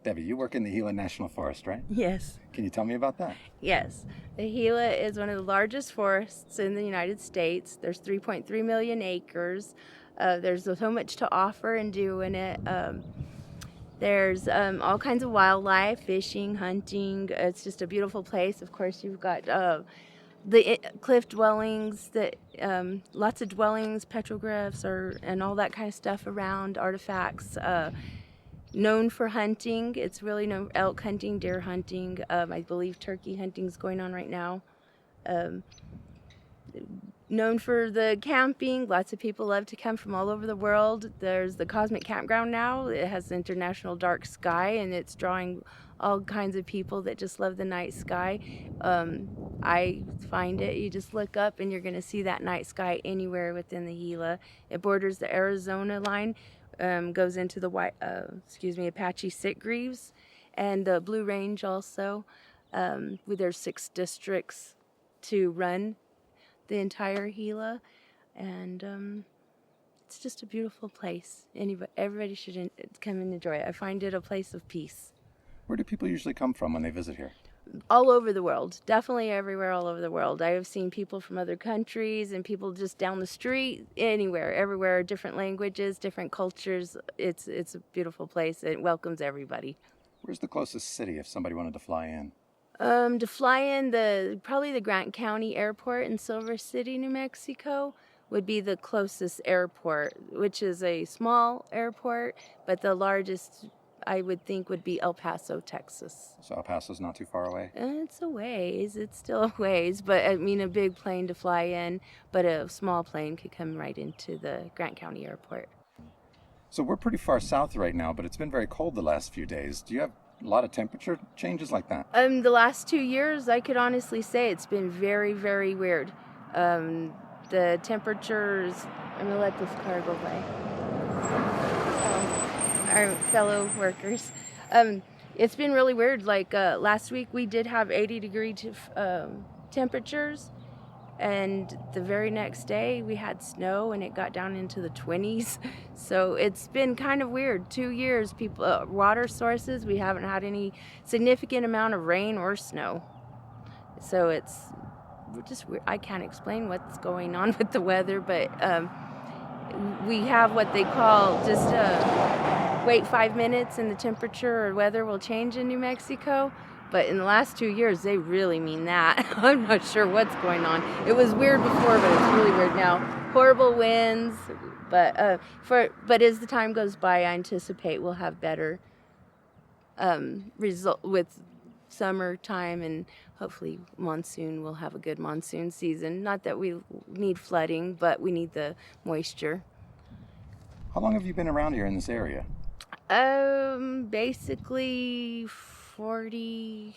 Debbie, you work in the Gila National Forest, right? Yes. Can you tell me about that? Yes. The Gila is one of the largest forests in the United States. There's 3.3 million acres. There's so much to offer and do in it. There's all kinds of wildlife, fishing, hunting. It's just a beautiful place. Of course, you've got the cliff dwellings, lots of dwellings, petroglyphs, and all that kind of stuff around, artifacts. Known for hunting. It's really known elk hunting, deer hunting. I believe turkey hunting is going on right now. Um, Known for the camping. Lots of people love to come from all over the world. There's the Cosmic Campground now. It has the International Dark Sky, and it's drawing all kinds of people that just love the night sky. I find it, you just look up and you're going to see that night sky anywhere within the Gila. It borders the Arizona line, goes into the Apache Sitgreaves and the Blue Range also. There's 6 districts to run the entire Gila, and it's just a beautiful place. Everybody should come and enjoy it. I find it a place of peace. Where do people usually come from when they visit here? All over the world, definitely everywhere, all over the world. I have seen people from other countries and people just down the street, anywhere, everywhere, different languages, different cultures. It's a beautiful place. It welcomes everybody. Where's the closest city if somebody wanted to fly in? To fly in, probably the Grant County Airport in Silver City, New Mexico would be the closest airport, which is a small airport, but the largest I would think would be El Paso, Texas. So El Paso's not too far away? It's a ways. It's still a ways, but I mean a big plane to fly in, but a small plane could come right into the Grant County Airport. So we're pretty far south right now, but it's been very cold the last few days. Do you have a lot of temperature changes like that? The last 2 years, I could honestly say it's been very, very weird. The temperatures, I'm going to let this car go by. Our fellow workers. It's been really weird. Like last week we did have 80-degree temperatures, and the very next day we had snow and it got down into the 20s. So it's been kind of weird. 2 years, people water sources, we haven't had any significant amount of rain or snow. So it's just weird. I can't explain what's going on with the weather, but we have what they call just wait 5 minutes and the temperature or weather will change in New Mexico. But in the last 2 years, they really mean that. I'm not sure what's going on. It was weird before, but it's really weird now. Horrible winds, but as the time goes by, I anticipate we'll have better result with summertime, and hopefully monsoon. We'll have a good monsoon season. Not that we need flooding, but we need the moisture. How long have you been around here in this area? Basically 40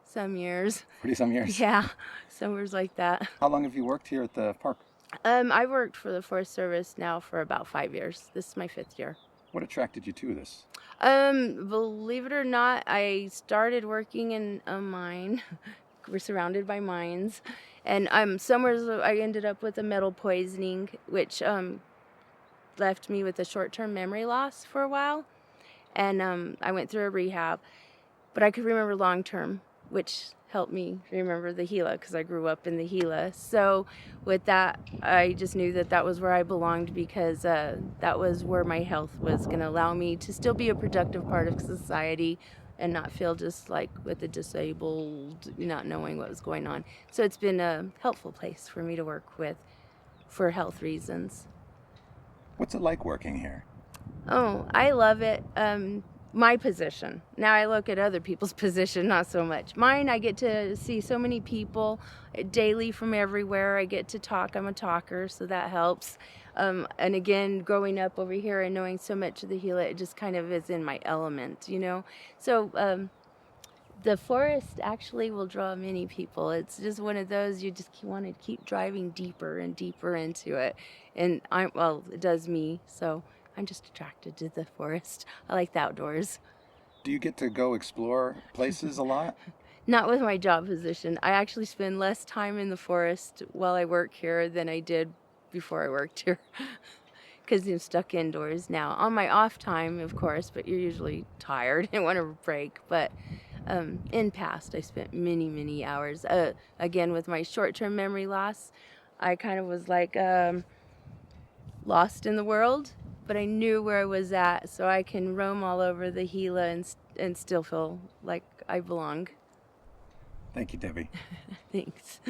some years. 40 some years? Yeah, somewhere like that. How long have you worked here at the park? I worked for the Forest Service now for about 5 years. This is my 5th year. What attracted you to this? Believe it or not, I started working in a mine. We're surrounded by mines. And somewhere I ended up with a metal poisoning, which left me with a short-term memory loss for a while. And I went through a rehab. But I could remember long-term, which helped me remember the Gila because I grew up in the Gila. So with that, I just knew that was where I belonged, because that was where my health was going to allow me to still be a productive part of society and not feel just like with the disabled, not knowing what was going on. So it's been a helpful place for me to work with for health reasons. What's it like working here? Oh, I love it. My position. Now I look at other people's position, not so much. Mine, I get to see so many people daily from everywhere. I get to talk. I'm a talker, so that helps. And again, growing up over here and knowing so much of the Gila, it just kind of is in my element, you know? So the forest actually will draw many people. It's just one of those, you just want to keep driving deeper and deeper into it. And it does me, so I'm just attracted to the forest. I like the outdoors. Do you get to go explore places a lot? Not with my job position. I actually spend less time in the forest while I work here than I did before I worked here. because I'm stuck indoors now. On my off time, of course, but you're usually tired and want a break. But in past, I spent many, many hours. Again, with my short-term memory loss, I kind of was like lost in the world, but I knew where I was at, so I can roam all over the Gila and still feel like I belong. Thank you, Debbie. Thanks.